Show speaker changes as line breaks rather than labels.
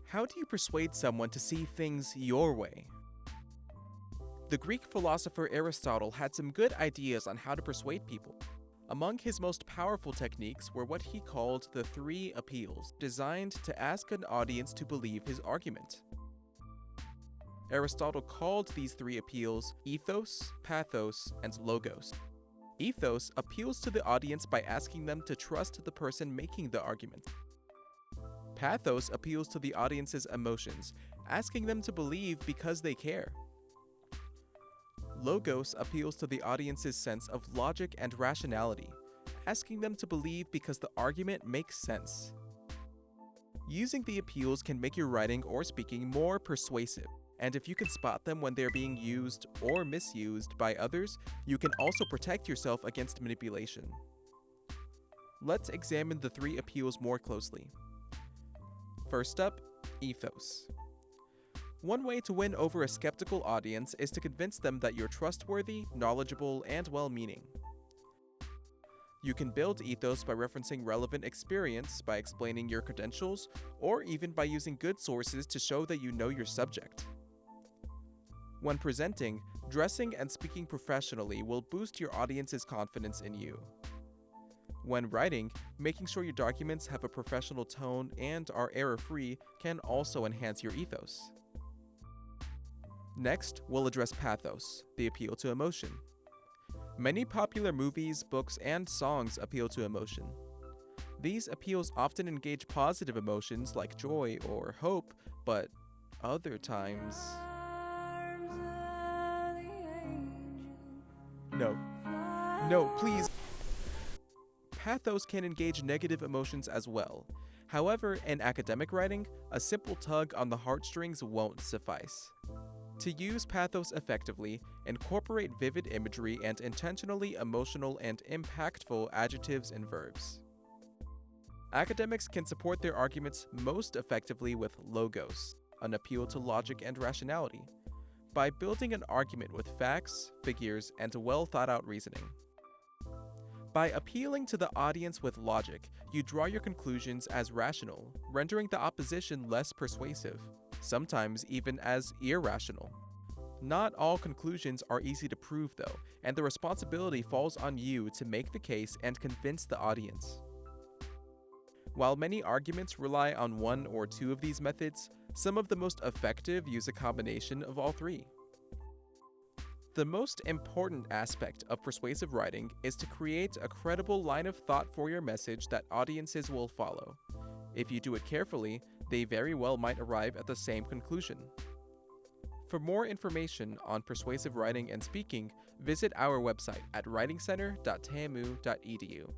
How do you persuade someone to see things your way? The Greek philosopher Aristotle had some good ideas on how to persuade people. Among his most powerful techniques were what he called the three appeals, designed to ask an audience to believe his argument. Aristotle called these three appeals Ethos, Pathos, and Logos. Ethos appeals to the audience by asking them to trust the person making the argument. Pathos appeals to the audience's emotions, asking them to believe because they care. Logos appeals to the audience's sense of logic and rationality, asking them to believe because the argument makes sense. Using the appeals can make your writing or speaking more persuasive, and if you can spot them when they're being used or misused by others, you can also protect yourself against manipulation. Let's examine the three appeals more closely. First up, ethos. One way to win over a skeptical audience is to convince them that you're trustworthy, knowledgeable, and well-meaning. You can build ethos by referencing relevant experience, by explaining your credentials, or even by using good sources to show that you know your subject. When presenting, dressing and speaking professionally will boost your audience's confidence in you. When writing, making sure your documents have a professional tone and are error-free can also enhance your ethos. Next, we'll address pathos, the appeal to emotion. Many popular movies, books, and songs appeal to emotion. These appeals often engage positive emotions like joy or hope, but other times... No, please. Pathos can engage negative emotions as well. However, in academic writing, a simple tug on the heartstrings won't suffice. To use pathos effectively, incorporate vivid imagery and intentionally emotional and impactful adjectives and verbs. Academics can support their arguments most effectively with logos, an appeal to logic and rationality, by building an argument with facts, figures, and well-thought-out reasoning. By appealing to the audience with logic, you draw your conclusions as rational, rendering the opposition less persuasive, sometimes even as irrational. Not all conclusions are easy to prove though, and the responsibility falls on you to make the case and convince the audience. While many arguments rely on one or two of these methods, some of the most effective use a combination of all three. The most important aspect of persuasive writing is to create a credible line of thought for your message that audiences will follow. If you do it carefully, they very well might arrive at the same conclusion. For more information on persuasive writing and speaking, visit our website at writingcenter.tamu.edu.